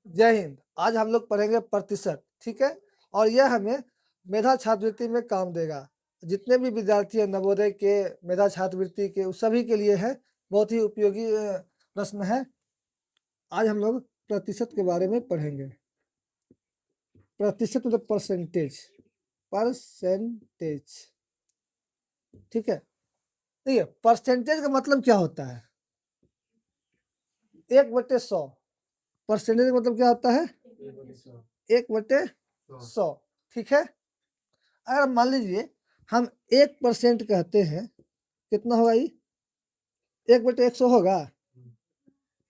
जय हिंद। आज हम लोग पढ़ेंगे प्रतिशत, ठीक है। और यह हमें मेधा छात्रवृत्ति में काम देगा। जितने भी विद्यार्थी हैं नवोदय के, मेधा छात्रवृत्ति के, उस सभी के लिए है। बहुत ही उपयोगी प्रश्न है। आज हम लोग प्रतिशत के बारे में पढ़ेंगे। प्रतिशत मतलब परसेंटेज, परसेंटेज, ठीक है। ठीक है, परसेंटेज का मतलब क्या होता है? 1/100। परसेंटेज का मतलब क्या होता है? 1/100, ठीक है। अगर मान लीजिए हम 1% कहते हैं, कितना होगा ये? 1/100 होगा।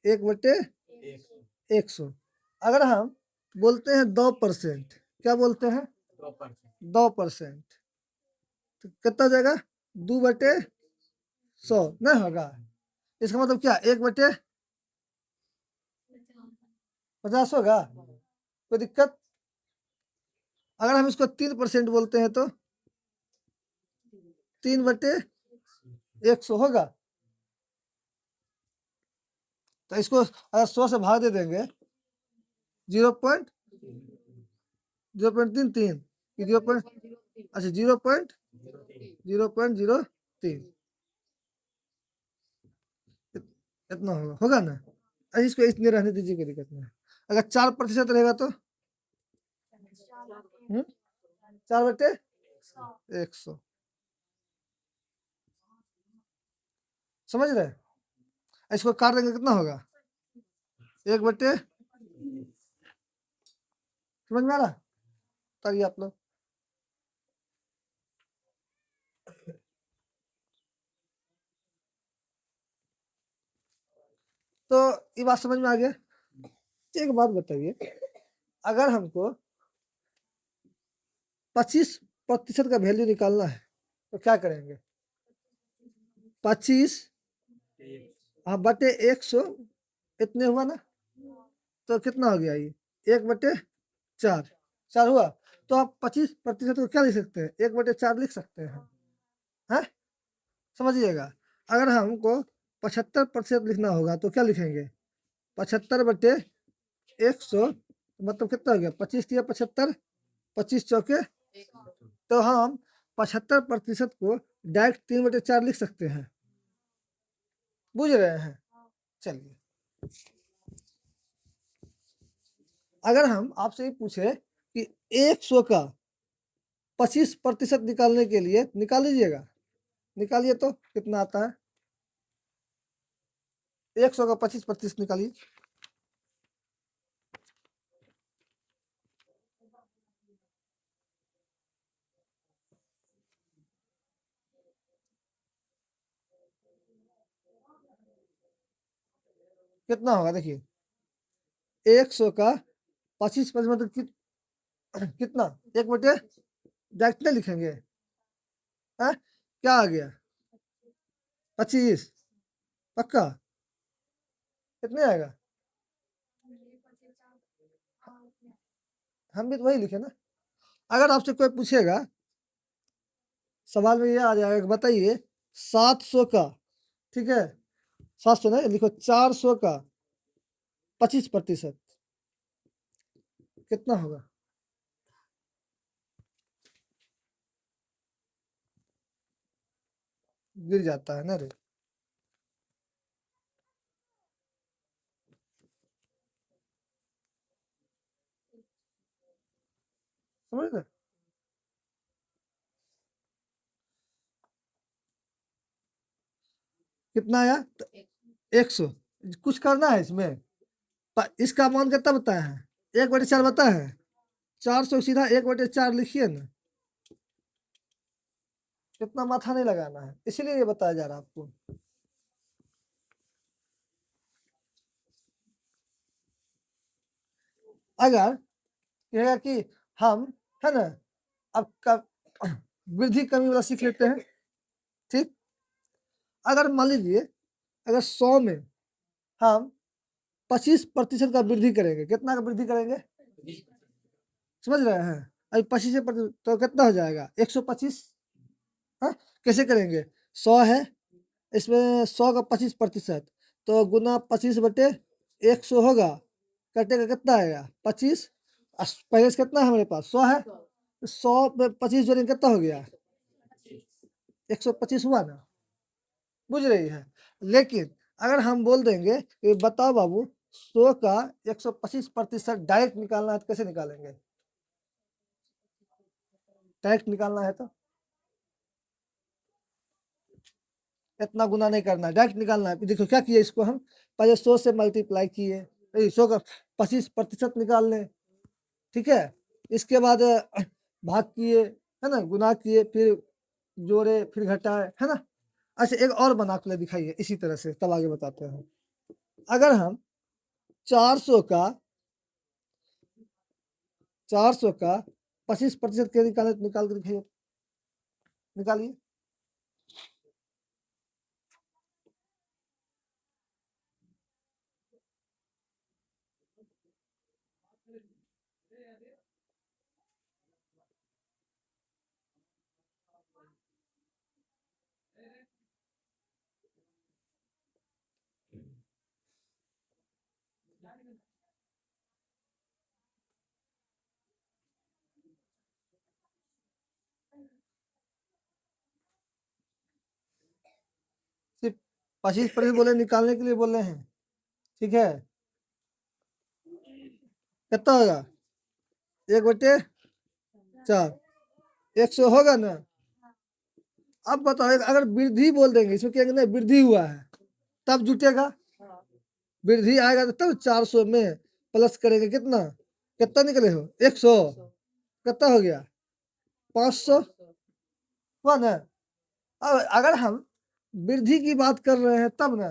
1/100। अगर हम बोलते हैं 2%, क्या बोलते हैं? 2%, तो कितना हो जाएगा? 2/100 नहीं होगा। इसका मतलब क्या? 1/50 होगा। कोई दिक्कत? अगर हम इसको 3% बोलते हैं तो 3/100 होगा। तो इसको अगर 100 से भाग दे देंगे, 0.033, 0. अच्छा, 0.03 इतना होगा ना। अच्छा, इसको इतने रहने दीजिए, कोई दिक्कत नहीं। अगर 4% रहेगा तो 4/100, समझ रहे? इसको काट देंगे, कितना होगा? 1/, समझ में आ रहा? ताकि आप लोग तो ये बात समझ में आ गया। एक बात बताइए, अगर हमको 25% का वैल्यू निकालना है तो क्या करेंगे? 25 बटे 100, इतने हुआ ना। तो कितना हो गया ये? 1/4, 4 हुआ। तो आप 25% को क्या लिख सकते हैं? 1/4 लिख सकते हैं। समझिएगा। अगर हमको 75% लिखना होगा तो क्या लिखेंगे? 75/100, मतलब कितना हो गया? 25×75, 25 चौके। तो हम 75% को डायरेक्ट 3/4 लिख सकते हैं। बुझ रहे हैं? चलिए, अगर हम आपसे ये पूछे कि 100 का 25% निकालने के लिए, निकाल लीजिएगा, निकालिए तो कितना आता है? 100 का 25% निकालिए। कितना होगा? देखिए, 100 का 25% मतलब कितना? 1/, डायरेक्ट नहीं लिखेंगे। क्या आ गया? 25, पक्का? कितने आएगा? हम भी तो वही लिखे ना। अगर आपसे कोई पूछेगा, सवाल में ये आ जाएगा कि बताइए 700 का, ठीक है, 700 नहीं लिखो, 400 का 25% कितना होगा? गिर जाता है ना रे। समझ रहे? कितना आया? 100। कुछ करना है इसमें? इसका मान कितना बताया है? 1/4 बताया है। 400 सीधा 1/4 लिखिए ना। कितना माथा नहीं लगाना है, इसीलिए ये बताया जा रहा है आपको। अगर कहेगा कि हम, है ना, अब का वृद्धि कमी वाला सीख लेते हैं, ठीक। अगर मान लीजिए, अगर 100 में हम 25% का वृद्धि करेंगे, कितना का वृद्धि करेंगे? समझ रहे हैं? अभी 25% तो कितना हो जाएगा? 125। हाँ, कैसे करेंगे? 100 है, इसमें 100 का 25% तो गुना 25/100 होगा। कटेगा कितना आएगा 25। पहले से कितना है हमारे पास 100 है, 100 पे 25 जोड़ेंगे कितना हो गया 125 हुआ ना, बुझ रही है। लेकिन अगर हम बोल देंगे कि बताओ बाबू 100 का 125% डायरेक्ट निकालना है तो कैसे निकालेंगे, डायरेक्ट निकालना है तो इतना गुना नहीं करना है, डायरेक्ट निकालना है। देखो क्या किए इसको हम पहले 100 से मल्टीप्लाई किए, 100 का 25% निकाल लें, ठीक है। इसके बाद भाग किए है ना, गुना किए, फिर जोड़े, फिर घटाए, है ना। अच्छा एक और बना के दिखाइए इसी तरह से, तब आगे बताते हैं। अगर हम 400 का 25% के निकाल के दिखाइए, निकालिए। सिर्फ 25% बोले, निकालने के लिए बोल रहे हैं, ठीक है। कितना होगा 1/4, 100 होगा ना। अब बताओ अगर वृद्धि बोल देंगे, इसमें कहेंगे नहीं वृद्धि हुआ है, तब जुटेगा, वृद्धि आएगा तो तब 400 में प्लस करेंगे, कितना कितना निकले हो 100, कितना हो गया 500 हुआ ना। अब अगर हम वृद्धि की बात कर रहे हैं तब ना,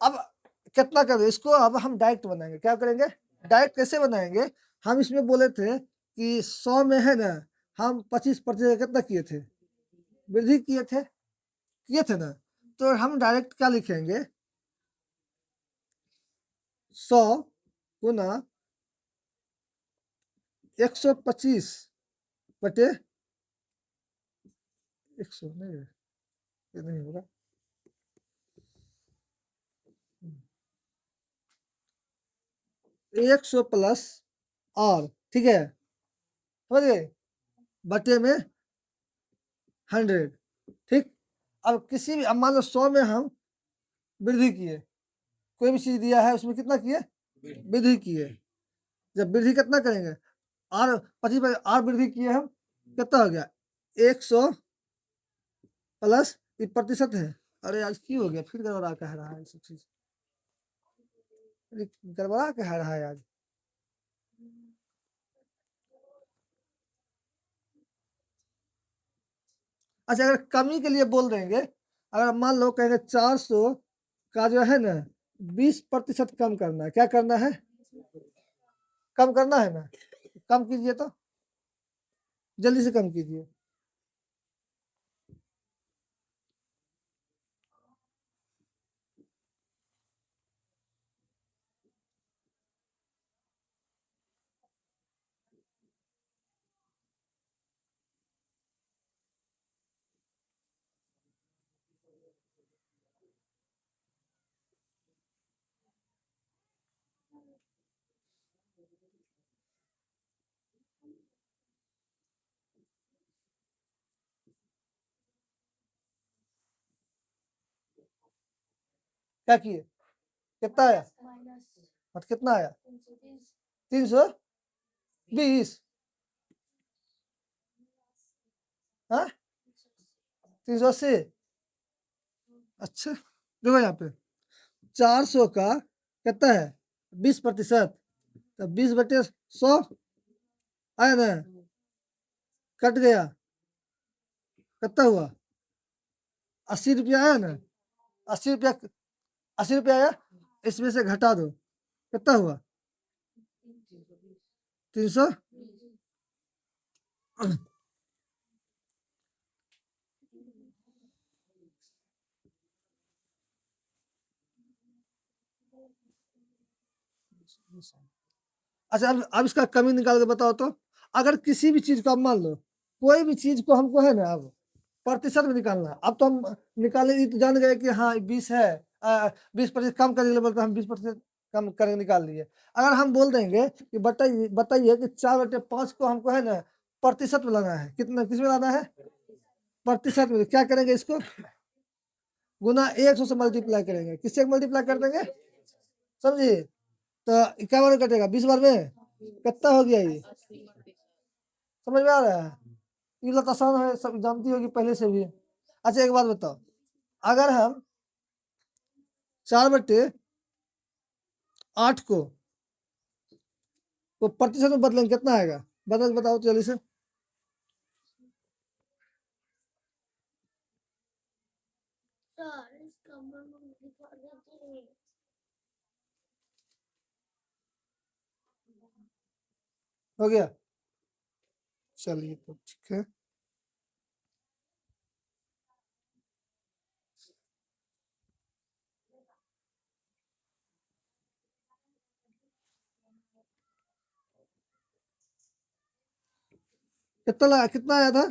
अब कितना करें इसको, अब हम डायरेक्ट बनाएंगे, क्या करेंगे डायरेक्ट, कैसे बनाएंगे। हम इसमें बोले थे कि 100 में है ना, हम 25% कितना किए थे, वृद्धि किए थे ना, तो हम डायरेक्ट क्या लिखेंगे 100 गुना 125/100 नहीं, ये नहीं होगा, 100 प्लस और, ठीक है, समझ गए, बटे में 100, ठीक। अब किसी भी, अब मान लो 100 में हम वृद्धि किए, कोई भी चीज दिया है उसमें कितना किए वृद्धि किए, जब वृद्धि कितना करेंगे और 25 और वृद्धि किए हम, कितना हो गया 100 प्लस ये प्रतिशत है। अरे आज क्यों हो गया, फिर गड़बड़ा कह रहा है सब चीज, गड़बड़ा कह रहा है आज। अच्छा अगर कमी के लिए बोल देंगे, अगर मान लो कहेंगे 400 का जो है ना 20% कम करना है, क्या करना है कम करना है ना, कम कीजिए तो जल्दी से कम कीजिए। क्या किए, कितना आया, मतलब कितना आया 320, हाँ 380। अच्छा देखो यहाँ पे 400 का कितना है 20%, तो 20/100 आया ना, कट गया, कितना हुआ 80 रुपया आया ना, 80 रुपया, 80 रुपया आया, इसमें से घटा दो, कितना हुआ 300। अच्छा अब इसका कमी निकाल के बताओ तो, अगर किसी भी चीज को आप मान लो, कोई भी चीज को हमको है ना अब प्रतिशत में निकालना है, अब तो हम निकाले तो जान गए कि हाँ 20 है, 20% कम करेंगे बोलते हम 20% कम करके निकाल लिए। अगर हम बोल देंगे कि बताइए बताइए कि 4/5 को हमको है ना प्रतिशत में लाना है, कितना किस में लाना है, प्रतिशत में। क्या करेंगे, इसको गुना 100 से मल्टीप्लाई करेंगे। किससे मल्टीप्लाई कर देंगे, समझिए। तो क्या बार में कटेगा, 20 बार में कितना हो गया ये, समझ में आ रहा है। ये लत आसान है, सब जानती होगी पहले से भी। अच्छा एक बात बताओ, अगर हम 4/8 को प्रतिशत में बदलेंगे कितना आएगा, बदल बताओ जल्दी से। हो गया, चलिए तो ठीक है। कितना आया था,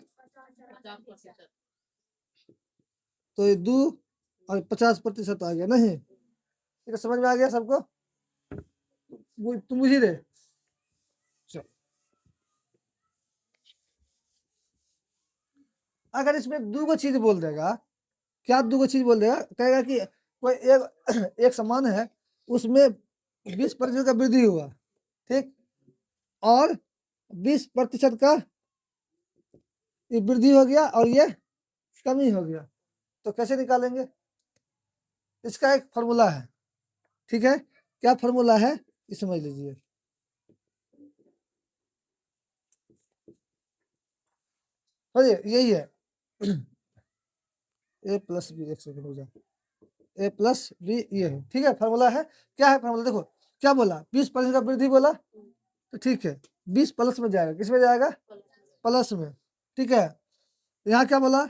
तो ये 2 और 50% आ गया। नहीं ये समझ में आ गया सबको, तुम बुझी रहे। अगर इसमें दो गो चीज बोल देगा, क्या दो गो चीज बोल देगा, कहेगा कि कोई एक एक समान है, उसमें 20% का वृद्धि हुआ, ठीक, और 20% का ये वृद्धि हो गया और ये कमी हो गया। तो कैसे निकालेंगे, इसका एक फॉर्मूला है, ठीक है। क्या फॉर्मूला है ये समझ लीजिए। समझिए यही है, ए प्लस बी, एक सेकंड हो जाए, ए प्लस बी ये है, ठीक है, फॉर्मूला है। क्या है फॉर्मूला, देखो क्या बोला, 20% का वृद्धि बोला, तो ठीक है 20 प्लस में जाएगा, किस में जाएगा, प्लस में, ठीक है। यहाँ क्या बोला,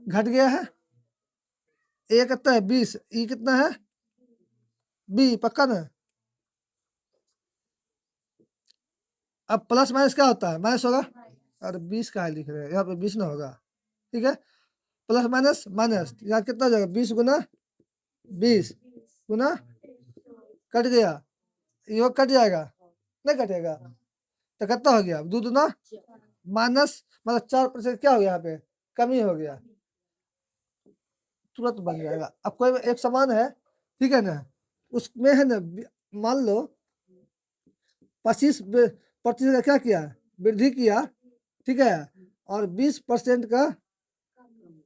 घट गया है, ए कितना है 20, ई कितना है बी, पक्का ना। अब प्लस माइनस क्या होता है, माइनस होगा। अरे 20 का है लिख रहे हैं, यहाँ पे 20 ना होगा, ठीक है। प्लस माइनस माइनस, यहाँ कितना हो जाएगा, 20 गुना 20 गुना, कट गया, योग कट जाएगा, नहीं कटेगा, तो कितना हो गया, 2 दूना माइनस, मतलब 4% क्या हो गया, यहाँ पे कमी हो गया, तुरंत बन जाएगा। अब कोई एक समान है, ठीक है ना, उसमें है ना, मान लो 25% का क्या किया, वृद्धि किया, ठीक है, और 20% का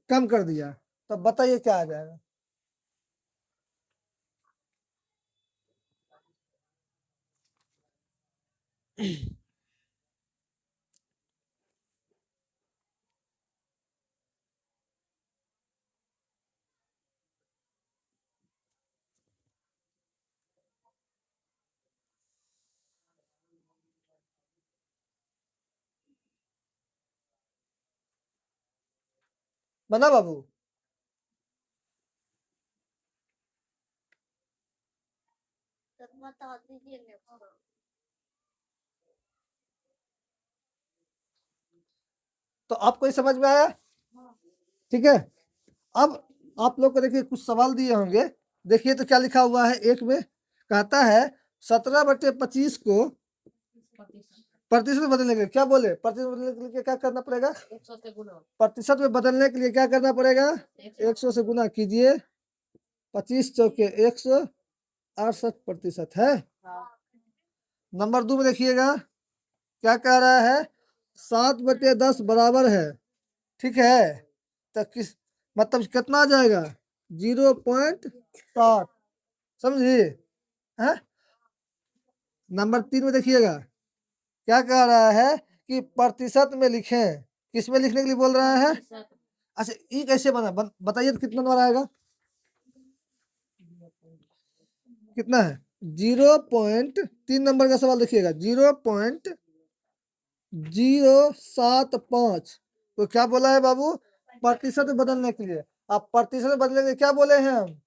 कम कर दिया, तब बताइए क्या आ जाएगा। बना बाबू, बता दीजिए, तो आपको ये समझ में आया, ठीक है। अब आप लोग को देखिए कुछ सवाल दिए होंगे, देखिए तो क्या लिखा हुआ है, एक में कहता है 17/25 को प्रतिशत में बदलने के लिए, क्या बोले, प्रतिशत में बदलने के लिए क्या करना पड़ेगा, प्रतिशत में बदलने के लिए क्या करना पड़ेगा, 100 से गुना कीजिए, 25 चौके 168% है। नंबर 2 में देखिएगा क्या कह रहा है, 7/10 बराबर है, ठीक है, तो किस मतलब कितना आ जाएगा, 0.7, समझिए, है। नंबर 3 में देखिएगा क्या कह रहा है कि प्रतिशत में लिखें, किस में लिखने के लिए बोल रहा है। अच्छा ये कैसे बना, बताइए तो कितना नंबर आएगा, कितना है, 0.3 नंबर का सवाल देखिएगा, 0.075, तो क्या बोला है बाबू, प्रतिशत में बदलने के लिए। अब प्रतिशत में बदलने के लिए क्या बोले हैं हम,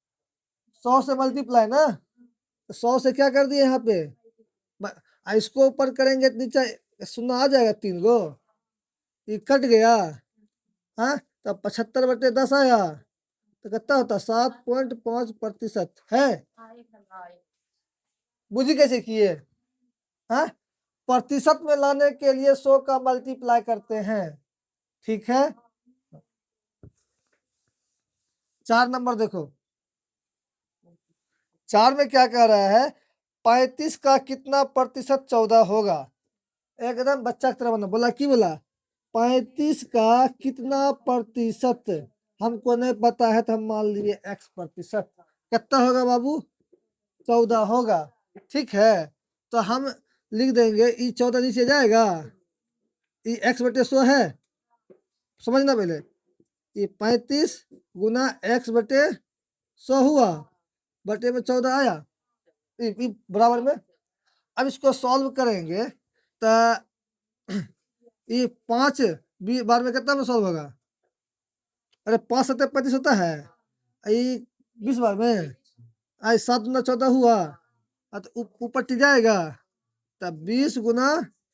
100 से मल्टीप्लाई ना, तो 100 से क्या कर दिए यहाँ पे, इसको ऊपर करेंगे तो नीचे शून्य आ जाएगा, 3 गो, ये कट गया, हाँ, तो 75/10 आया, तो कितना होता, 7.5% है। बुझी कैसे किए? हाँ, प्रतिशत में लाने के लिए 100 का मल्टीप्लाई करते हैं। ठीक है, 4 नंबर देखो, 4 में क्या कह रहा है, 35 का कितना प्रतिशत 14 होगा। एकदम बच्चा की तरह बना, बोला की बोला 35 का कितना प्रतिशत, हमको नहीं पता है तो हम मान लिए x प्रतिशत, कितना होगा बाबू, 14 होगा। ठीक है, तो हम लिख देंगे ई 14 नीचे जाएगा, ई x बटे 100 है, समझना पहले, ये 35 गुना x बटे 100 हुआ, बटे में 14 आया, ई बराबर में। अब इसको सॉल्व करेंगे तो ये 5 बार में कितना में सॉल्व होगा, अरे 5 सत्तर 35 होता है, ये 20 बार में, आज 7 गुना 14 हुआ, तो ऊपर टिक जाएगा, तब 20 गुना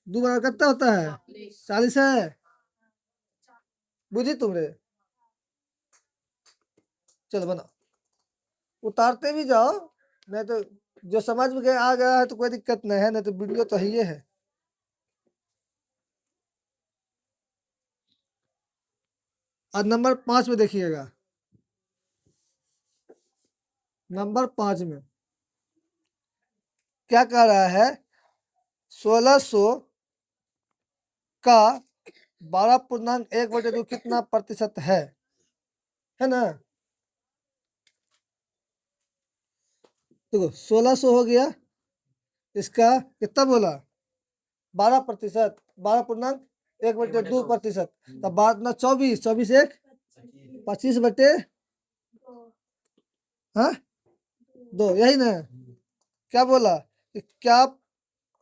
2 बार कितना होता है, 40 है। बुझी तुमरे, चलो बना, उतारते भी जाओ, नहीं तो जो समझ में गया आ गया है तो कोई दिक्कत नहीं है, नहीं तो वीडियो तो ही है। और नंबर 5 में देखिएगा, नंबर 5 में क्या कह रहा है, 1600 का 12.1/2 कितना प्रतिशत है ना। देखो 1600 हो गया, इसका कितना बोला, 12%, 12.1/2%, तब बाद में 24, 24 एक 25/, हाँ 2, यही ना, क्या बोला कि क्या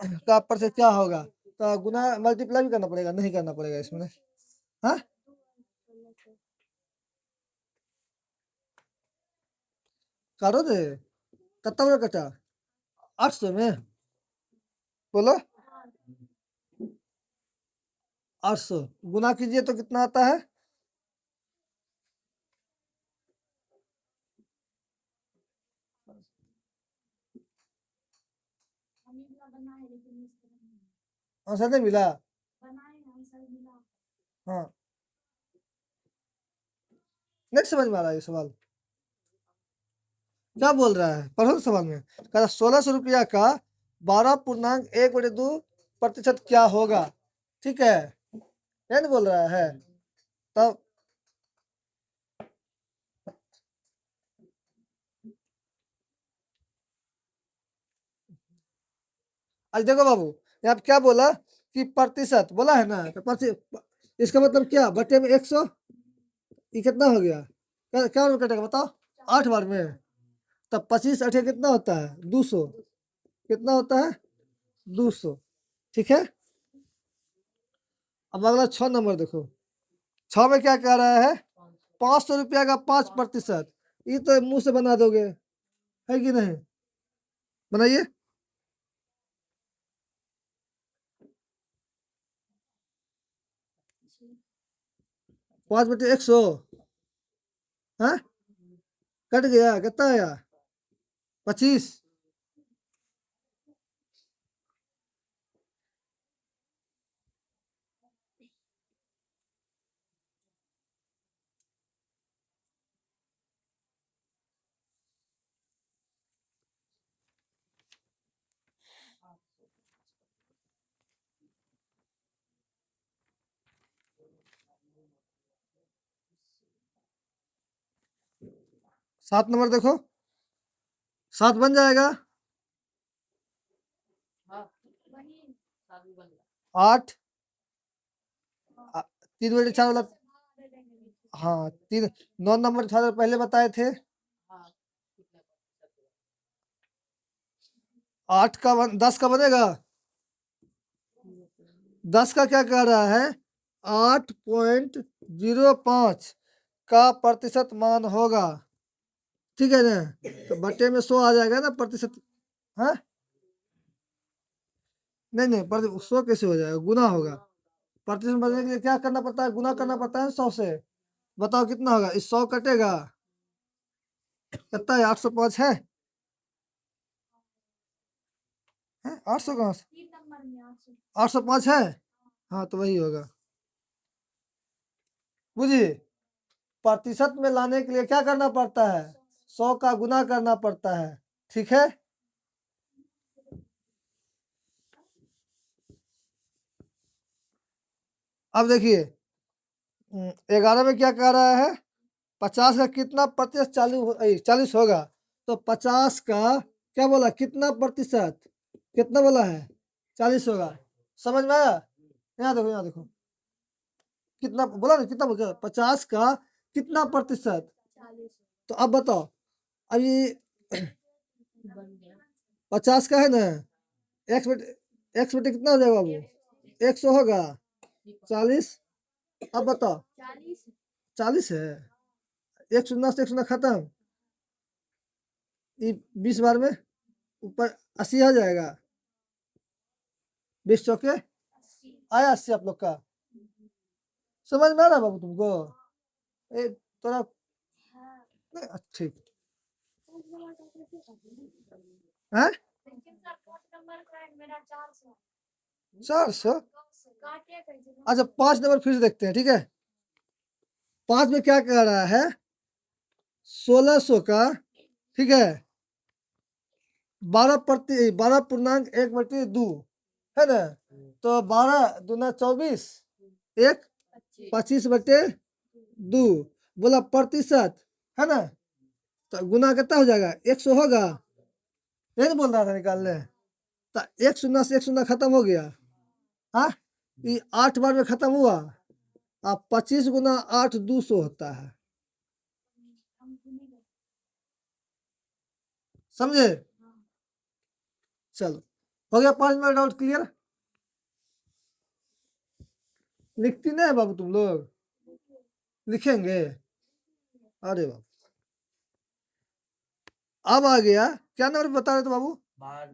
का पर से क्या होगा, तो गुना मल्टीप्लाई भी करना पड़ेगा, नहीं करना पड़ेगा इसमें, हाँ करो दे, कितना बड़ा कटा, 800 में, बोलो 800 गुना कीजिए तो कितना आता है, आंसर नहीं मिला, हाँ नहीं समझ में आ रहा है ये सवाल, क्या बोल रहा है, पढ़ो तो सवाल में, कहा 1600 रुपया का 12.1/2% क्या होगा। ठीक है, ये नहीं बोल रहा है, तब आज देखो बाबू, यहाँ पे क्या बोला कि प्रतिशत बोला है ना, तो इसका मतलब क्या, बटे में 100, ये कितना हो गया, क्या बार में कटेगा बताओ, 8 बार में, तब 25 8 कितना होता है, 200, कितना होता है, 200। ठीक है, अब अगला 6 नंबर देखो, 6 में क्या कह रहा है, 500 रुपया का 5%, ये तो मुंह से बना दोगे, है कि नहीं, बनाइए, 5/100, हाँ कट गया, कितना आया, 25, 7 नंबर देखो, 7 बन जाएगा, 8, 3/4 वाला, हाँ 3, 9 नंबर था पहले बताए थे, 8 का 10 का बनेगा, 10 का क्या कह रहा है, 8.05 का प्रतिशत मान होगा। ठीक है ना, तो बटे में 100 आ जाएगा ना प्रतिशत, हाँ नहीं नहीं, 100 कैसे हो जाएगा, गुना होगा, प्रतिशत बनने के लिए क्या करना पड़ता है, गुना करना पड़ता है 100 से, बताओ कितना होगा, इस 100 कटेगा, कितना है, 805 है, है 800 कहाँ से? 805 है। हाँ तो वही होगा। बुझिए प्रतिशत में लाने के लिए क्या करना पड़ता है? 100 का गुना करना पड़ता है। ठीक है। अब देखिए 11 में क्या कह रहा है? 50 का कितना प्रतिशत 40 होगा? तो 50 का क्या बोला, कितना प्रतिशत? कितना बोला है? 40 होगा। समझ में आया? यहाँ देखो, यहाँ देखो, कितना बोला ना, कितना बोला? 50 का कितना प्रतिशत? तो अब बताओ, अभी 50 का है ना, एक्स बटे कितना हो जाएगा बाबू? 100 होगा। 40, अब बताओ 40 है। एक शून्य से एक शून्य खत्म। ये 20 बार में ऊपर 80 आ जाएगा। 20 चौके आया 80 आप लोग का। समझ में आ रहा है बाबू तुमको? थोड़ा ठीक है। 400। अच्छा 5 नंबर फिर से देखते हैं। ठीक है, 5 में क्या कह रहा है? 1600 का, ठीक है, 12.1/2 है ना? तो 12 दूना 24, एक 25/2 बोला प्रतिशत, है ना? तो गुना कितना हो जाएगा? 100 होगा। ये नहीं बोल रहा था निकालने। तो एक शून्य से एक शून्य खत्म हो गया। हाँ, ये 8 बार में खत्म हुआ। अब 25 गुना 8 200 होता है। समझे? चलो हो गया 5 मिनट। Doubt clear? लिखती नहीं है बाबू तुम लोग? लिखेंगे? अरे बाबू, अब आ गया। क्या नंबर बता रहे थे बाबू? 12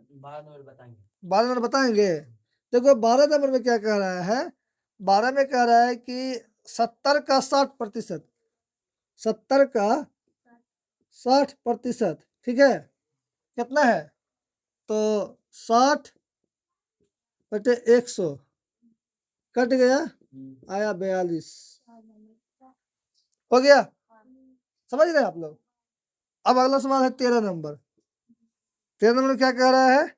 नंबर बताएंगे। देखो 12 नंबर में क्या कह रहा है? 12 में कह रहा है कि 70 का 60%। 70 का 60%, ठीक है, कितना है? तो 60 बटे 100 कट गया, आया 42। हो गया? समझ रहे आप लोग? अब अगला सवाल है 13 नंबर। 13 नंबर क्या कह रहा है?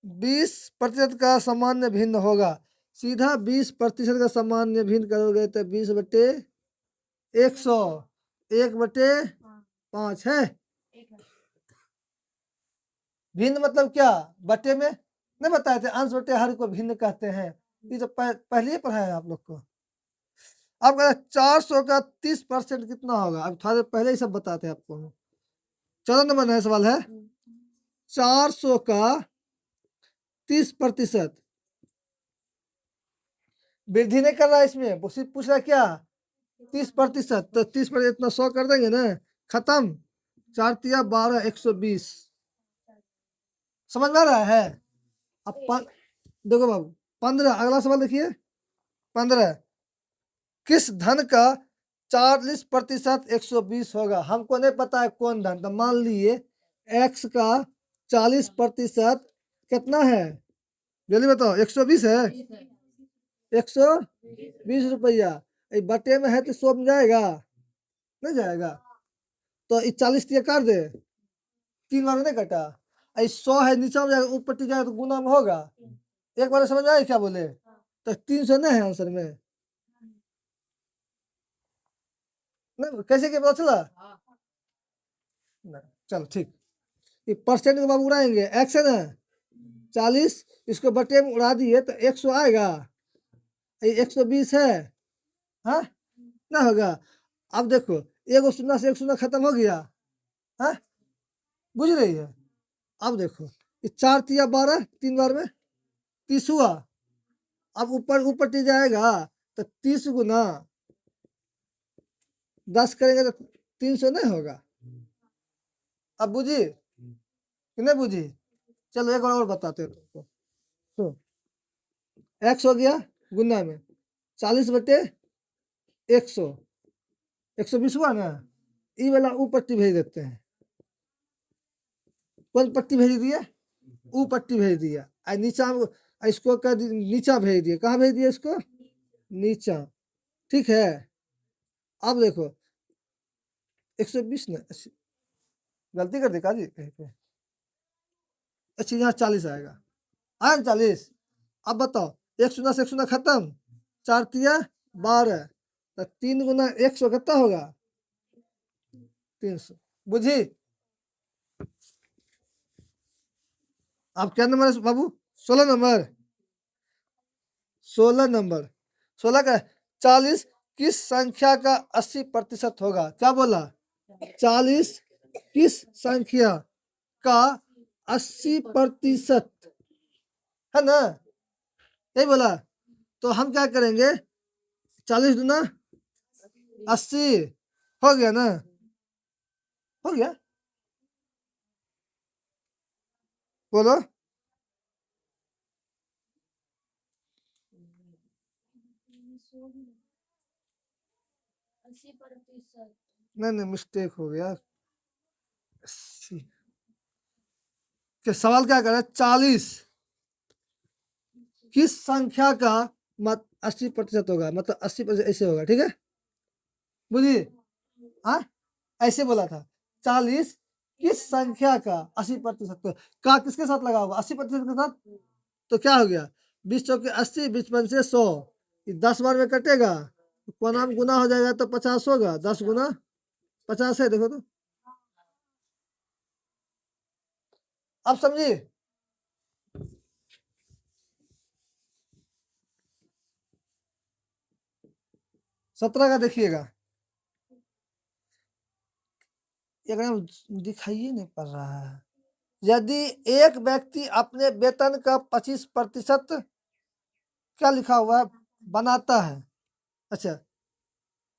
20% का सामान्य भिन्न होगा। सीधा 20% का सामान्य भिन्न करोगे तो 20/100, 1/5 है। भिन्न मतलब क्या? बटे में नहीं बताए थे? अंश बटे हर को भिन्न कहते हैं। ये तो पहले ही पढ़ा है आप लोग को। अब 400 का 30% कितना होगा? अब थोड़ा देर पहले ही सब बताते हैं आपको। 14 नंबर नया सवाल है। 400 का 30%। वृद्धि नहीं कर रहा है इसमें, वो सिर्फ पूछ रहा है क्या? 30%। तो 30% इतना 100 कर देंगे ना, खत्म। 4 तिया 12, 120। समझ में आ रहा है? अब देखो बाबू 15, अगला सवाल देखिए 15। किस धन का 40% 120 होगा? हमको नहीं पता है कौन धन। तो मान लिए x का 40% कितना है? जल्दी बताओ। 120 है। 120 रुपया। बटे में है तो 100 में जाएगा? नहीं जाएगा। तो 40 तिया काट दे, 3 बार में नहीं कटा। 100 है नीचे में जाएगा, ऊपर टी जाएगा तो गुना में होगा। एक बार समझ आए क्या बोले? तो 300 नहीं है आंसर में। नहीं कैसे के पता चला? चलो ठीक। ये परसेंट को बाबू उड़ाएंगे। एक्स है ना 40, इसको बटे में उड़ा दिए तो 100 आएगा। ये 120 है। हाँ ना होगा। अब देखो एक शून्य से एक शून्य खत्म हो गया। हाँ बुझ रही है? अब देखो ये 4 तिया 12, 3 बार में 30 हुआ। अब ऊपर ऊपर टी जाएगा तो 30 गुना 10 करेंगे तो 300 नहीं होगा। अब बुझी कि नहीं बुझी? चलो एक और बताते हैं तुमको। तो एक्स हो गया गुना में 40/100, 120 हुआ ना। ई वाला ऊ पट्टी भेज देते हैं। कौन पट्टी भेज दिए? ऊ पट्टी भेज दिया, नीचा इसको कर नीचा भेज दिया, कहाँ भेज दिया इसको, नीचा। ठीक है, अब देखो 120 ना, गलती कर दी काजी कहीं पे। अच्छा यहाँ 40 आएगा, आया 40। अब बताओ 1 शून्य से 1 शून्य खत्म, 4 तिया 12, तो 3 गुना 100 कितना होगा, 300। बुझी। अब क्या नंबर है बाबू, 16 नंबर, 16 नंबर, 16 का 40 किस संख्या का 80% होगा, क्या बोला, 40 किस संख्या का 80% है ना, यही बोला। तो हम क्या करेंगे, 40 दूना 80, हो गया ना, हो गया, बोलो। नहीं नहीं मिस्टेक हो गया, 80 के सवाल क्या करे, 40 किस संख्या का 80% होगा, मतलब 80% ऐसे होगा, ठीक है, बुझिए। हाँ ऐसे बोला था, 40 किस संख्या का 80% का किसके साथ लगा होगा, 80% के साथ, तो क्या हो गया, 20 चौके 80, 20 पंचे 100, 10 बार में कटेगा, कोना में गुना हो जाएगा तो 50 होगा, 10 गुना 50 है, देखो तो, अब समझिए। 17 का देखिएगा, एकदम दिखाइए नहीं पड़ रहा है। यदि एक व्यक्ति अपने वेतन का 25% क्या लिखा हुआ है, बनाता है, अच्छा,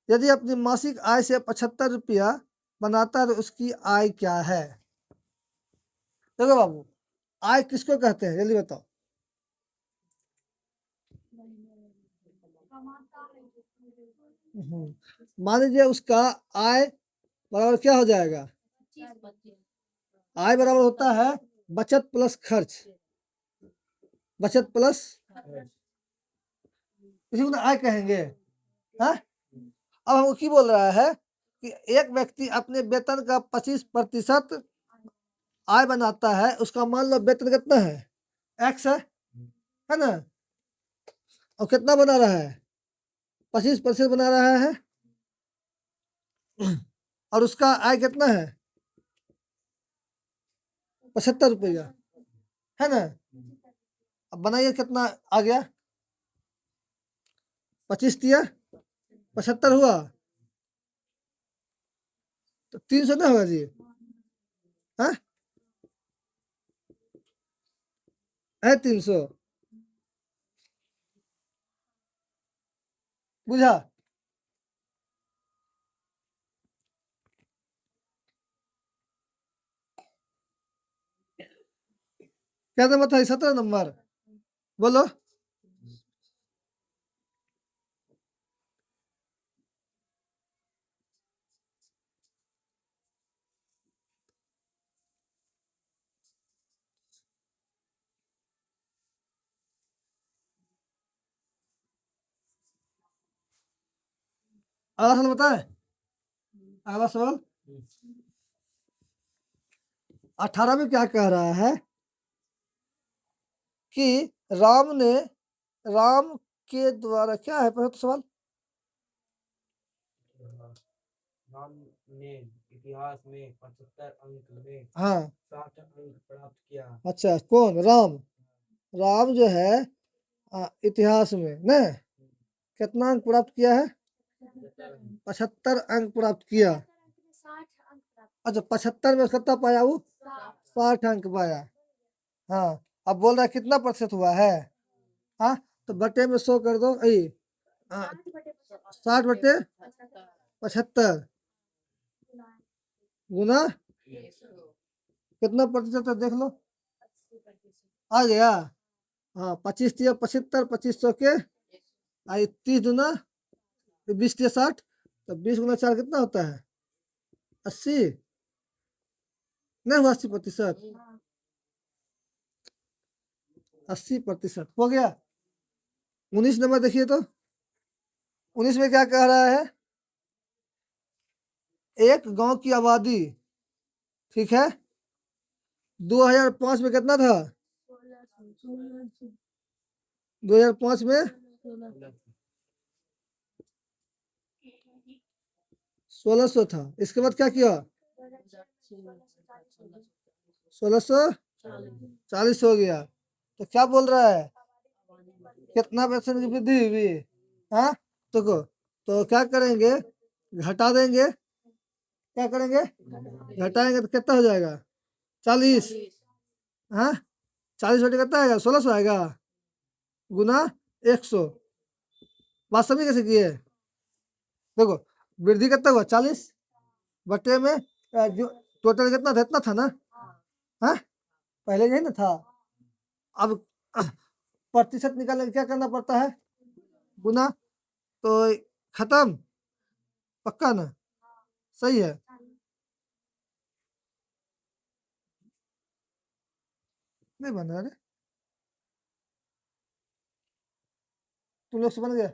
यदि अपनी मासिक आय से 75 रुपया बनाता है तो उसकी आय क्या है, देखो बाबू, आय किसको कहते हैं जल्दी बताओ, मान लीजिए उसका आय बराबर क्या हो जाएगा, आय बराबर होता है बचत प्लस खर्च, बचत प्लस, इसी को ना आय कहेंगे। हाँ, अब हमको की बोल रहा है कि एक व्यक्ति अपने वेतन का 25% आय बनाता है, उसका मान लो वेतन कितना है, एक्स है ना, और कितना बना रहा है, 25% बना रहा है, और उसका आय कितना है, 75 रुपया, है ना। अब बनाइए कितना आ गया, 25 दिया 75 हुआ, तो 300 ना होगा जी, है 300, बुझा। क्या नंबर था, 17 नंबर, बोलो। अगला सवाल बताए, अगला सवाल 18 में क्या कह रहा है कि राम के द्वारा, क्या है पहले तो सवाल, राम ने इतिहास में 75 अंक में हाँ 60 अंक प्राप्त किया। अच्छा, कौन, राम, राम जो है इतिहास में न कितना अंक प्राप्त किया है, 75 अंक प्राप्त किया, अच्छा 75 में कितना पाया वो, 60 अंक पाया, हाँ। अब बोल रहा है कितना प्रतिशत हुआ है, हाँ, तो बटे में 100 कर दो, 60/75 गुना कितना प्रतिशत है देख लो, आ गया, हाँ 25 दिया 75, 2500 के 30 दूना 20 दिया 60, तो 20 गुना 4 कितना होता है, 80, नहीं हुआ 80%, 80% हो गया। 19 नंबर देखिए तो 19 में क्या कह रहा है, एक गांव की आबादी, ठीक है, 2005 में कितना था, 2005 में 1600 था। इसके बाद क्या किया, 1640 हो गया। तो क्या बोल रहा है, कितना % की वृद्धि हुई, हाँ देखो, तो क्या करेंगे, घटा देंगे, क्या करेंगे, घटाएंगे तो कितना हो जाएगा, 40, हाँ 40 बटे कितना आएगा, 1600 आएगा, गुना 100। बात समझ कैसे किए, देखो वृद्धि कितना हुआ, 40 बटे में जो टोटल कितना था, इतना था ना, हाँ पहले यही ना था। अब प्रतिशत निकालने के क्या करना पड़ता है, गुना, तो खत्म, पक्का ना, सही है। नहीं बना रे, तुम लोग से बन गया,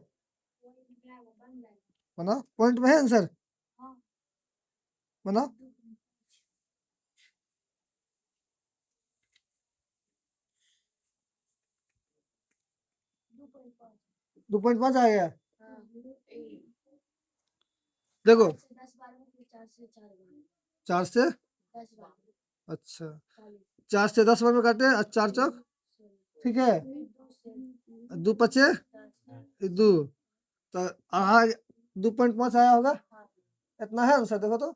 बना पॉइंट में है आंसर, बना। दो पॉइंट पाँच आ गया, देखो 4 से, अच्छा 4 से 10 बार में काटे, 4 चौक, ठीक है, 2 पचे 2, तो 2.5 आया होगा, इतना है आंसर, देखो तो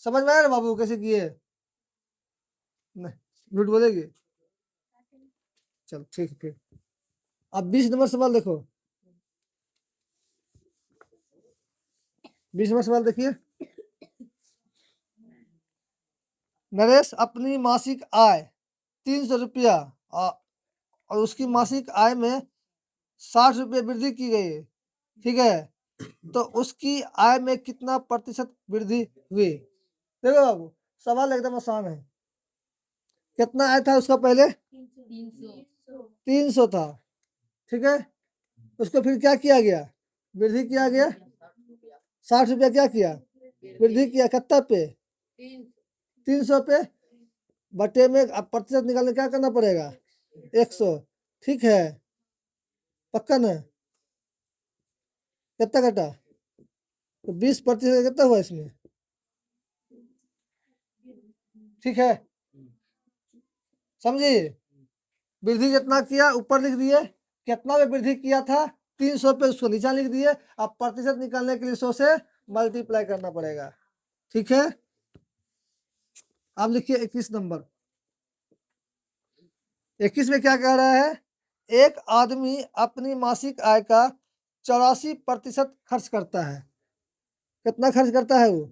समझ में आया ना बाबू कैसे किए, नहीं झूठ बोलेगी, चल ठीक है फिर। अब 20 नंबर सवाल देखो, 20 नंबर सवाल देखिए, नरेश अपनी मासिक आय 300 रुपया और उसकी मासिक आय में 60 रुपये वृद्धि की गई, ठीक है, तो उसकी आय में कितना प्रतिशत वृद्धि हुई। देखो बाबू सवाल एकदम आसान है, कितना आय था उसका पहले, 300 था, ठीक है, उसको फिर क्या किया गया, वृद्धि किया गया, 60 रुपया क्या किया, वृद्धि किया, कितना पे, 300 पे, बटे में अब प्रतिशत निकालने क्या करना पड़ेगा, 100, ठीक है, पक्का ना, कितना घटा, तो 20% कितना हुआ इसमें, ठीक है, समझिए, वृद्धि जितना किया ऊपर लिख दिए, कितना में वृद्धि किया था 300 पे, उसको नीचा लिख दिए, अब प्रतिशत निकालने के लिए 100 से मल्टीप्लाई करना पड़ेगा, ठीक है। अब लिखिए 21 नंबर, 21 में क्या कह रहा है, एक आदमी अपनी मासिक आय का 84% खर्च करता है, कितना खर्च करता है वो,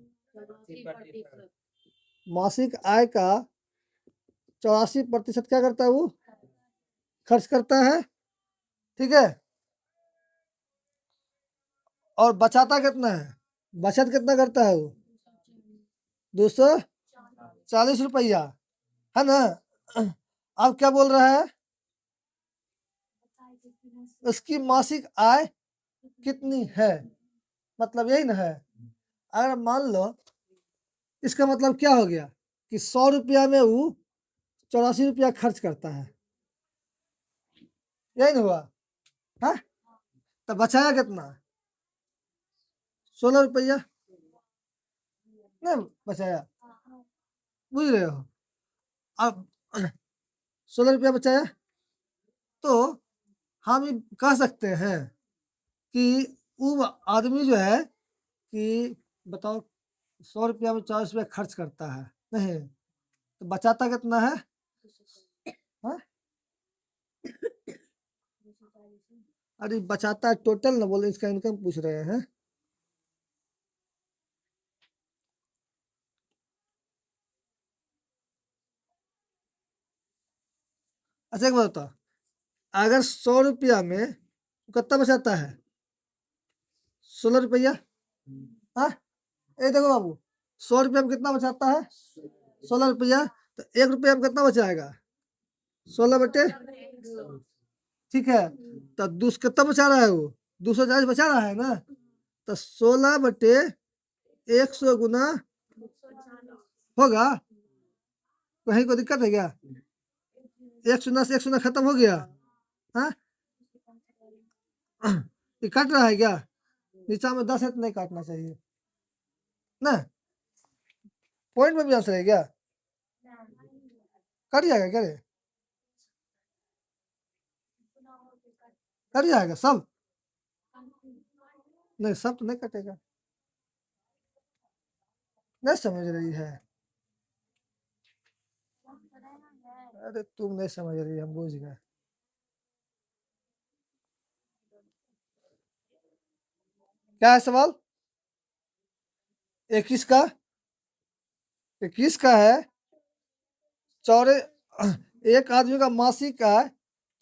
मासिक आय का 84% क्या करता है वो, खर्च करता है, ठीक है, और बचाता कितना है, बचत कितना करता है वो, 240 रुपया, है ना। अब क्या बोल रहा है, उसकी मासिक आय कितनी है, मतलब यही ना है। अगर मान लो इसका मतलब क्या हो गया कि 100 रुपया में वो 84 रुपया खर्च करता है, यही ना हुआ, है, तो बचाया कितना, 16 रुपया, नहीं बचाया, बुझ रहे हो, अब 16 रुपया बचाया, तो हम ये कह सकते हैं कि वो आदमी जो है कि बताओ 100 रुपया में 40 रुपया खर्च करता है, नहीं तो बचाता कितना है, हाँ? अरे बचाता है टोटल ना बोले, इसका इनकम पूछ रहे हैं, अच्छा एक बात बताओ, अगर 100 रुपया में कितना बचाता है, 16 रुपया, हाँ, ये देखो बाबू 100 रुपया में कितना बचाता है, 16 रुपया, तो 1 रुपया में कितना बचाएगा? 16 बटे, ठीक है। तो कितना बचा रहा है वो? 240 बचा रहा है ना। तो 16 बटे 100 गुना होगा। कहीं को दिक्कत है क्या? 1 शून्य से 1 शून्य खत्म हो गया। हाँ, ये कट रहा है क्या? नीचा में 10 है तो नहीं काटना चाहिए ना। पॉइंट में भी आंसर है क्या? कट जाएगा क्या रे? कट जाएगा सब? नहीं, सब तो नहीं कटेगा। नहीं समझ रही है? अरे तुम नहीं समझ रही, हम बुझ गए। क्या है सवाल? 21 का, 21 का है। चौरे एक आदमी का मासिक का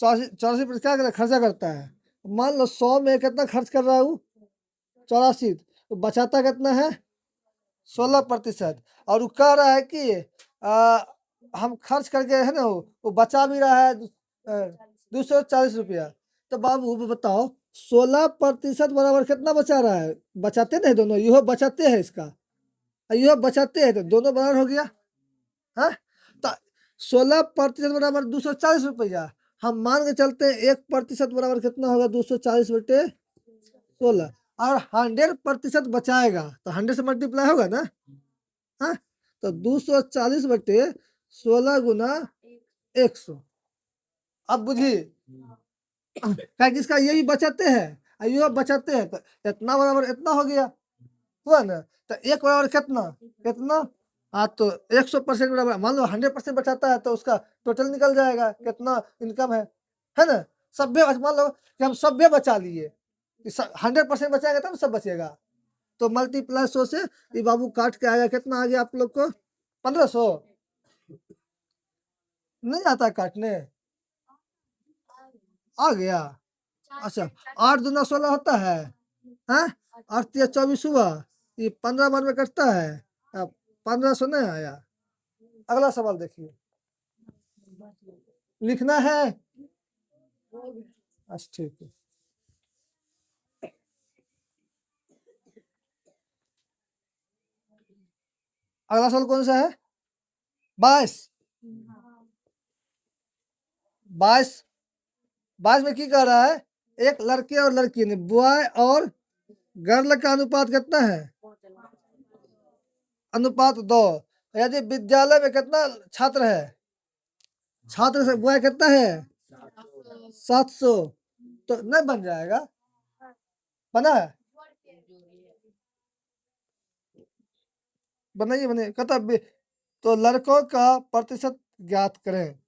84 क्या खर्चा करता है। मान लो 100 में कितना खर्च कर रहा हूँ? 84। तो बचाता कितना है? 16%। और वो कह रहा है कि हम खर्च करके है ना, वो बचा भी रहा है 240 रुपया। तो बाबू बताओ 16% बराबर कितना बचा रहा है? बचाते नहीं दोनों, यह बचाते हैं इसका, यह बचाते हैं, तो दोनों बराबर हो गया। हाँ, तो 16% बराबर 240 रुपया। हम मान के चलते हैं 1% बराबर कितना होगा? 240 बटे 16। और 100% बचाएगा तो 100 से मल्टीप्लाई होगा ना। हाँ, तो 240 बटे 16 गुना 100। अब बुझिए, क्या किसका यही बचाते हैं और यह बचाते हैं, तो इतना बराबर इतना हो गया, हुआ ना। तो एक बराबर कितना कितना? हाँ, तो 100% बराबर, मान लो 100% बचाता है तो उसका टोटल निकल जाएगा कितना इनकम है ना। सभ्य, मान लो कि हम सभ्य बचा लिए, 100% बचाएगा तब सब बचेगा। तो मल्टीप्लाई 100 से ये बाबू काट के आएगा, कितना आ गया आप लोग को? 1500। नहीं आता काटने? आ गया। अच्छा, 8 दूना 16 होता है। हाँ, 8 या 24 हुआ, ये 15 बार में कटता है। अब 1500 नहीं आया। अगला सवाल देखिए, लिखना है। अच्छा ठीक है। अगला सवाल कौन सा है? 22। 22 22 में की कह रहा है? एक लड़के और लड़की ने, बॉय और गर्ल का अनुपात कितना है? अनुपात 2। यदि विद्यालय में कितना छात्र है? छात्र से बॉय कितना है? 700। तो नहीं बन जाएगा, बना है? बनाइए बनाइए, कहता तो लड़कों का प्रतिशत ज्ञात करें।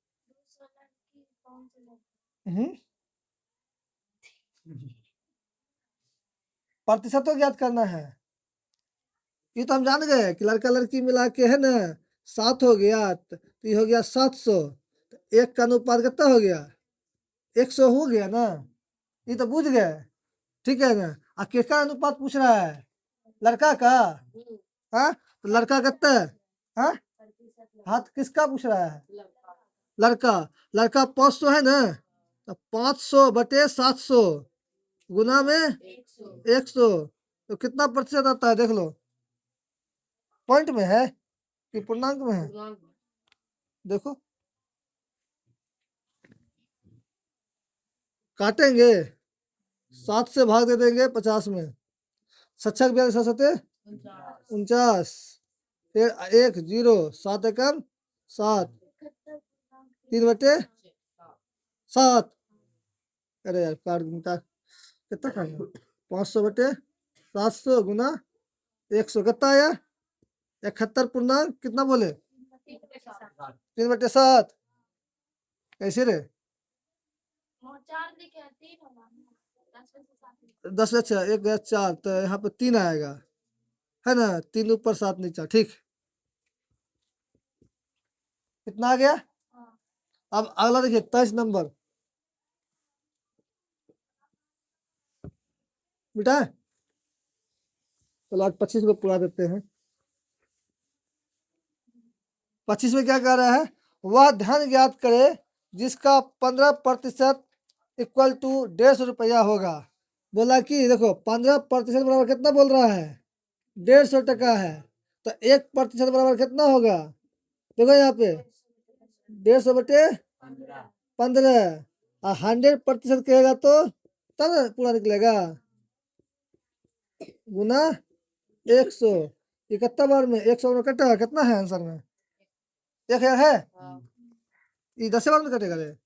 प्रतिशत तो ज्ञात करना है। ये तो हम जान गए कि लड़का लड़की मिला के है ना 7 हो गया, तो ये हो गया 700। तो एक का अनुपात कितना हो गया? 100 हो गया ना। ये तो बुझ गए, ठीक है ना। आ किसका अनुपात पूछ रहा है? लड़का का। हाँ, तो लड़का कितना है? हाँ, हाथ किसका पूछ रहा है? लड़का। लड़का 500 है ना, तो 500 बटे 700 गुना में 100। तो कितना प्रतिशत आता है देख लो। पॉइंट में है कि पूर्णांक में है? देखो, काटेंगे, 7 से भाग दे देंगे 50 में। सच्छक 42 49, फिर 1 0, 7 एकम 7, 3 बटे 7। अरे यार काट मिटा, कितना खाएंगे? 500 बटे 700 गुना 100 कितना आया? 71 पूर्णांक कितना बोले? 3/7। कैसे रे? 10 अच्छा, 1 गया 4, तो यहाँ पे 3 आएगा, है ना। 3 ऊपर 7 नीचा, ठीक। कितना आ गया? अब अगला देखिए 23 नंबर, बेटा चलो आज 25 को पूरा देते हैं। 25 में क्या कह रहा है, वह धन ज्ञात करे जिसका 15% इक्वल टू 150 रुपया होगा। बोला कि देखो 15% बराबर कितना बोल रहा है, 150 टका है, तो 1% बराबर कितना होगा, देखो यहाँ पे 150 बटे 15 और 100% कहेगा तो तब ना पूरा निकलेगा, गुना 100। ये कितना बार में 100 में कटेगा, कितना है आंसर में, 1000 है, ये 10 बार में कटेगा रे,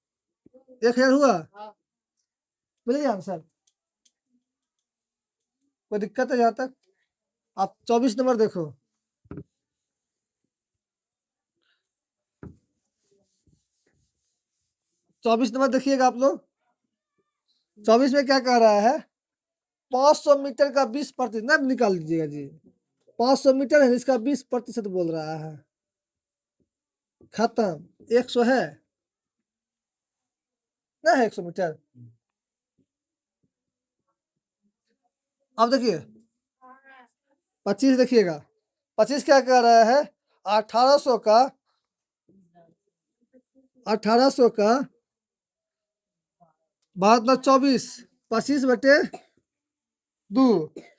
1000 हुआ, मिल गया आंसर। कोई दिक्कत है यहाँ तक। आप 24 नंबर देखो, 24 नंबर देखिएगा आप लोग। 24 में क्या कह रहा है, 500 मीटर का 20% ना निकाल दीजिएगा जी, 500 मीटर है, इसका 20% बोल रहा है, खत्म। 100 है ना, है 100 मीटर। अब देखिए 25 देखिएगा, 25 क्या कह रहा है, 1800 का 24, 25 बटे 2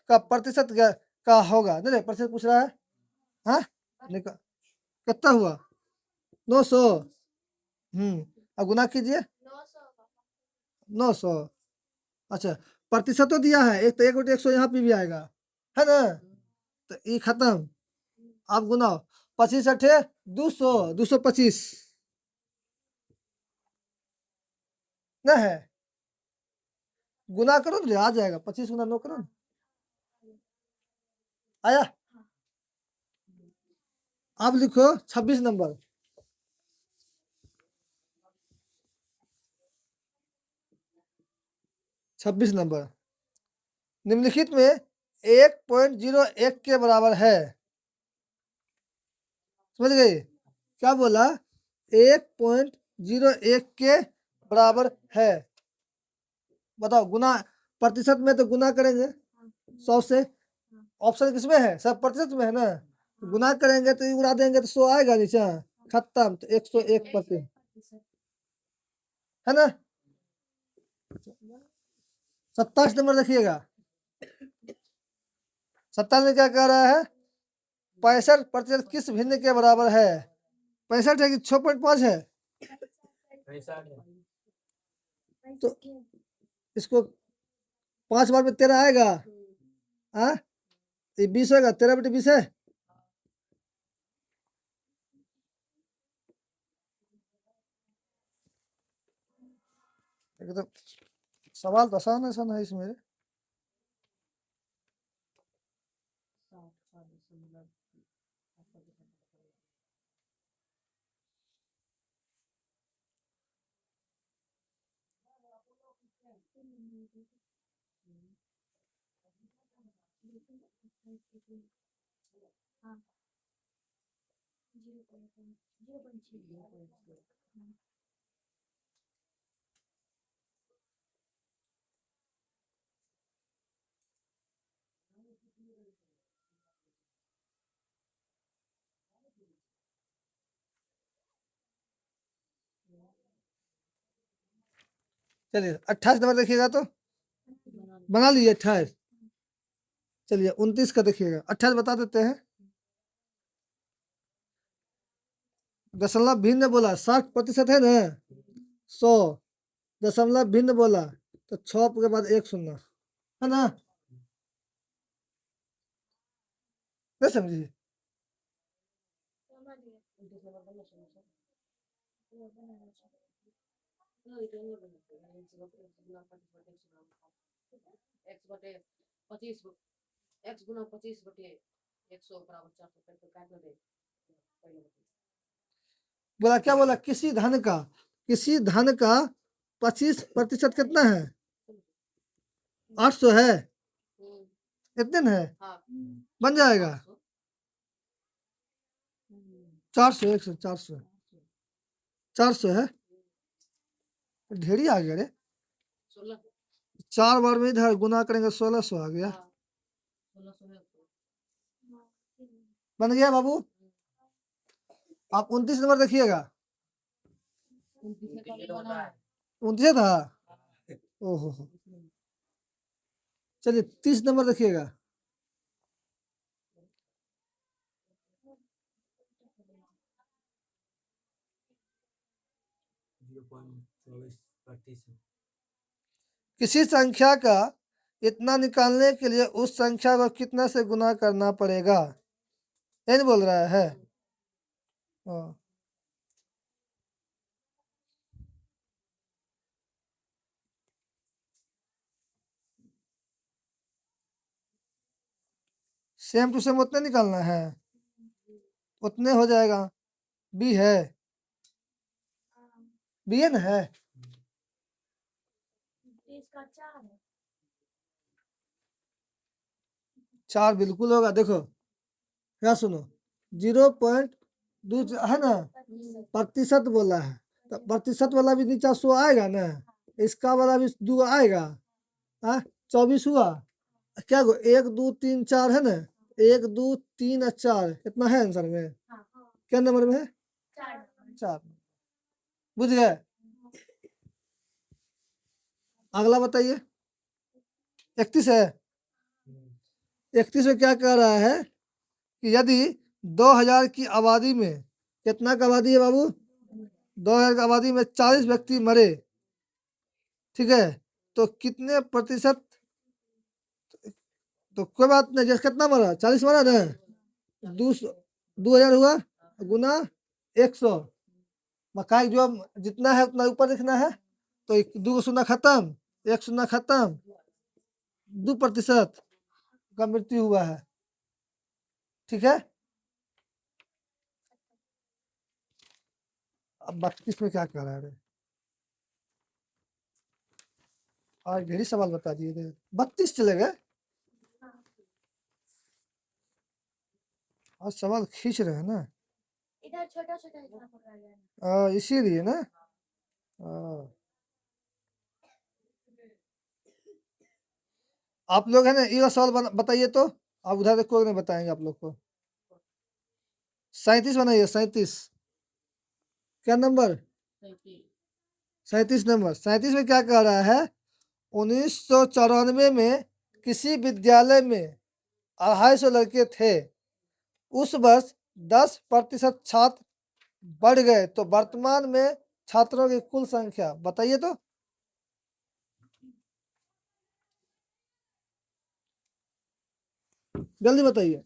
का प्रतिशत का होगा, नहीं प्रतिशत पूछ रहा है, हाँ कितना हुआ, 900। अब गुना कीजिए, 900। अच्छा प्रतिशत तो दिया है, एक तो 1 बटे 100 यहाँ पे भी आएगा, है ना, तो ये खत्म। आप गुनाओ, 25 अठे 200, 225 ना है, गुना करो तो आ जाएगा, 25 गुना 9 करो, आया। आप लिखो 26 नंबर, 26 नंबर, निम्नलिखित में 1.01 के बराबर है, समझ गए, क्या बोला, 1.01 के बराबर है, बताओ गुना, प्रतिशत में तो गुना करेंगे 100 से, ऑप्शन किसमें है, सब प्रतिशत में है ना, गुना करेंगे तो उड़ा देंगे तो 100 आएगा नीचे, खत्म, तो 101% है ना। 27 नंबर देखिएगा, 27 में क्या कह रहा है, 65% किस भिन्न के बराबर है, 65 है कि 6.5 है, तो इसको 5 बार में 13 आएगा, हाँ ये 20 होगा, 13 बटे 20 है, एकदम सवाल तो आसान है इसमें। चलिए 28 नंबर देखिएगा, तो बना लीजिए 28। चलिए 29 का देखिएगा, 28 बता देते हैं, दशमलव भिन्न बोला 60% है ना, 100 दशमलव भिन्न बोला तो 6 के बाद 1 सुनना, है ना, नहीं समझिए, बोला क्या बोला, किसी धन का 25% कितना है, 800 है, इतने न है, बन जाएगा 400, 100, 400, 400 है, ढेर ही आ गया रे, 4 बार में इधर गुना करेंगे 1600 आ गया, बन गया बाबू। आप 29 नंबर देखिएगा। 29 था। ओहो, चलिए 30 नंबर देखिएगा। 0.24%। किसी संख्या का इतना निकालने के लिए उस संख्या को कितना से गुना करना पड़ेगा, ये नहीं बोल रहा है। हाँ। सेम टू सेम उतने निकालना है, उतने हो जाएगा। बी है, बी है ना है। चार बिल्कुल होगा। देखो क्या सुनो, 0.2 है ना, प्रतिशत बोला है, तो प्रतिशत वाला भी नीचे 100 आएगा ना, इसका वाला भी 2 आएगा। 24 हुआ। क्या गो 1 2 3 4 है ना, 1 2 3 और 4 कितना है आंसर में? क्या नंबर में है? 4। बुझ गए? अगला बताइए। 31 है। 31 में क्या कह रहा है कि यदि 2000 की आबादी में, कितना की आबादी है बाबू? 2000 की आबादी में 40 व्यक्ति मरे, ठीक है, तो कितने प्रतिशत? तो कोई बात नहीं, जैसे कितना मरा? 40 मरा ना, 2000 हुआ गुना 100, मकाई जो जितना है उतना ऊपर लिखना है। तो 2 शून्य खत्म, 1 शून्य खत्म, 2% का मृत्यु हुआ है, ठीक है। अब 32 में क्या कह रहा है? आज ढेरी सवाल बता दिए थे, 32 चले गए। आज सवाल खींच रहे हैं ना, इधर छोटा छोटा इतना पकड़ा गया है। इसीलिए ना। हाँ। आप लोग है ना ये सवाल बताइए तो, आप उधर देखो नहीं बताएंगे आप लोग को। 37 बनाइए, 37। क्या नंबर? 37 नंबर। 37 में क्या कह रहा है? 1994 में किसी विद्यालय में 250 लड़के थे, उस वर्ष 10% छात्र बढ़ गए, तो वर्तमान में छात्रों की कुल संख्या बताइए तो। जल्दी बताइए।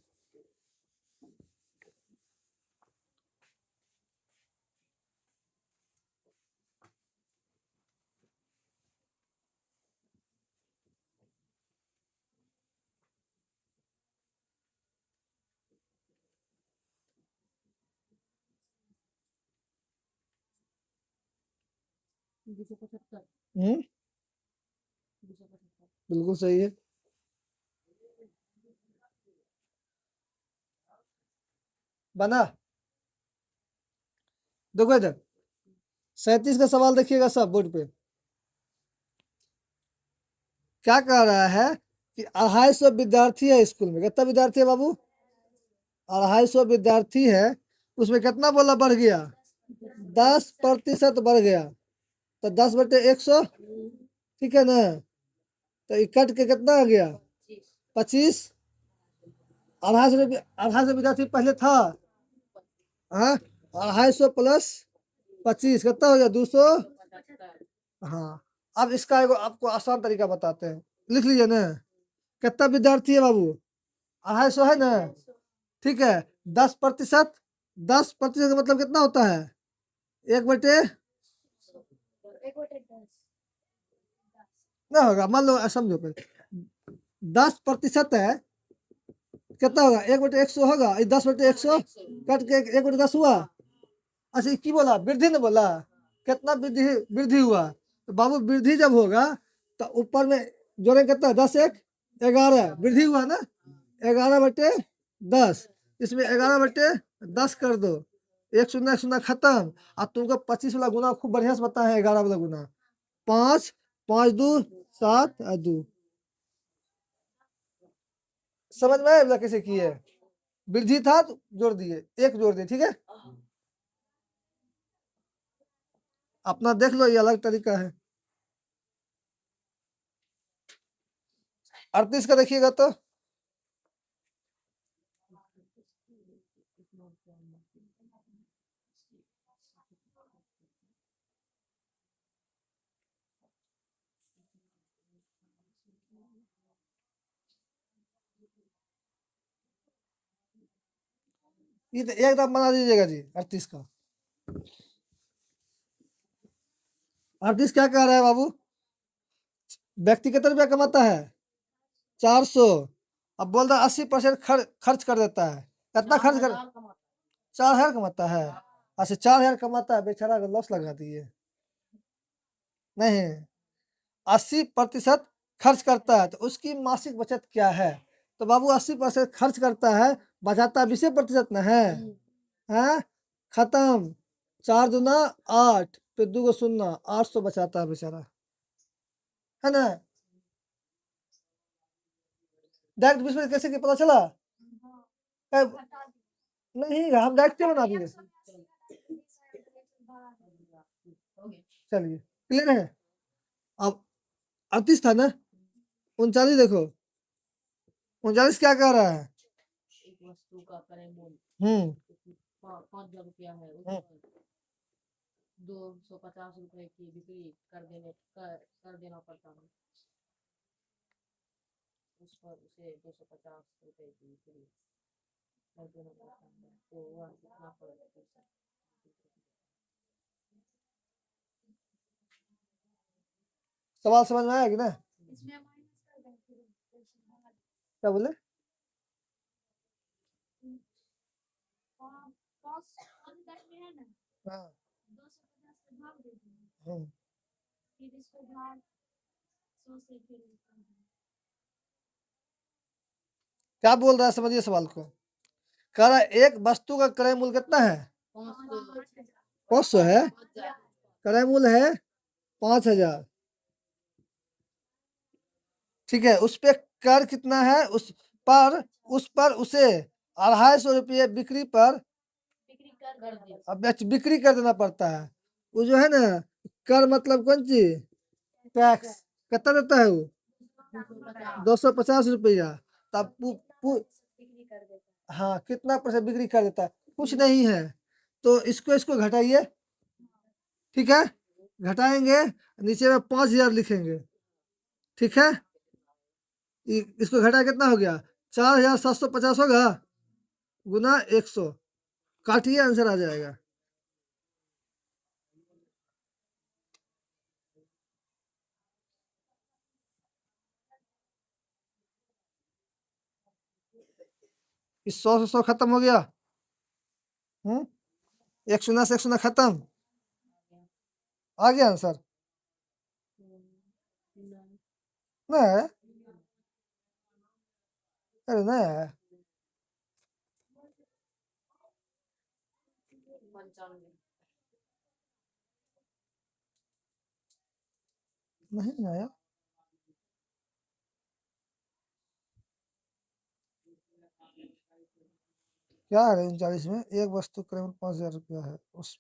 हम्म, बिल्कुल सही है। बना। देखो इधर 37 का सवाल देखिएगा सब बोर्ड पे। क्या कह रहा है कि 250 विद्यार्थी है स्कूल में। कितना विद्यार्थी है बाबू? 250 विद्यार्थी है, उसमें कितना बोला बढ़ गया? 10% बढ़ गया, तो 10/100, ठीक है ना। तो ये कट के कितना आ गया? 25। 250 विद्यार्थी पहले था, हाँ, 250 प्लस 25 कितना हो गया? 200। हाँ, अब इसका एगो आपको आसान तरीका बताते हैं, लिख लीजिए ना। कितना विद्यार्थी है बाबू? 250 है ना, ठीक है। 10%, 10% का मतलब कितना होता है? 1/, ना होगा, मान लो समझो पहले। 10% है, कितना होगा? 1/100 होगा। 10/100 कट के 1/10 हुआ। अच्छा की बोला? वृद्धि ने बोला। कितना वृद्धि? वृद्धि हुआ। तो बाबू वृद्धि जब होगा तो ऊपर में जोड़े कितना? 10 1 11, वृद्धि हुआ ना। 11/10, इसमें 11/10 कर दो, 1 शून्य 1 शून्य खत्म। अब तुमको 25 वाला गुना खूब बढ़िया से पता है। 11 वाला गुना 5, 5 2 7 और 2। समझ में आया कैसे किए? वृद्धि था तो जोड़ दिए, 1 जोड़ दिए, ठीक है। अपना देख लो, ये अलग तरीका है। 38 का देखिएगा तो ये तो एकदम बना दीजिएगा जी 38 का। 38 क्या कह रहा है बाबू? व्यक्ति कितना रुपया कमाता है? 400। अब बोल रहा 80% खर्च कर देता है। कितना खर्च कर? 4000 कमाता है। अच्छा 4000 कमाता है, बेचारा को लॉस लगा दिए। नहीं, 80% खर्च करता है तो उसकी मासिक बचत क्या है? तो बाबू 80% खर्च करता है, बचाता 20% न है। हैं? खत्म। 4 दूना 8, फिर 2 को 0, 800 बचाता है बेचारा, है ना? डायरेक्ट 20% कैसे कि पता चला? नहीं, हम डायरेक्ट बना दिए। चलिए, क्लियर है। अब 38 था ना, 39 देखो। 39 क्या कह रहा है? एक वस्तु का क्रय मूल्य हम्म 5,000 रुपया है, उस हम्म। पर 250 रुपए की बिक्री कर देना पड़ता है। उस पर उसे 250 रुपए की बिक्री कर देना पड़ता है, तो वह कितना प्रतिशत? सवाल समझ में आया कि ना? इसमें माइनस कर देंगे। क्या बोले? 5 में है ना, हाँ 250 से भाग दे देंगे, फिर इसको भाग 100 से फिर क्या बोल रहा है, समझिए सवाल को। कह रहा है एक वस्तु का क्रय मूल्य कितना है? 500 है। क्रय मूल्य है 5000। ठीक है, उस पे कर कितना है? उस पर उसे 250 रुपये बिक्री पर बिक्री कर दे। अब बिक्री कर देना पड़ता है। वो जो है ना, कर मतलब कौन चीज? टैक्स। कितना देता है वो? 250 रुपया। तब बिक्री कर देता है। हाँ, कितना % बिक्री कर देता है? कुछ नहीं है। तो इसको घटाइए। ठीक है, घटाएंगे, नीचे में 5000 लिखेंगे। ठीक है, इसको घटा कितना हो गया? 4750 होगा, गुना 100। काटिए, आंसर आ जाएगा। इस 100 से 100 खत्म हो गया। 1 शून्य से 1 शून्य खत्म। आ गया आंसर? नहीं है? अरे नहीं है, 95। नहीं आया। क्या है 39 में? एक वस्तु क्रय 5000 रुपया है, उस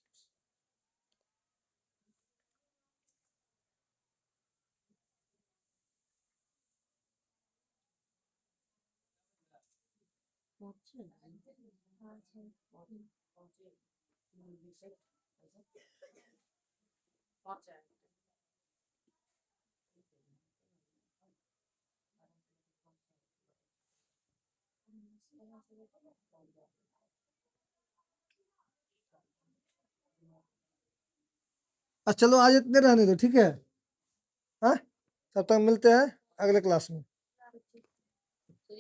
चलो आज इतने रहने दो, ठीक है। हाँ, तब तक मिलते हैं अगले क्लास में।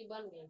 बन गई।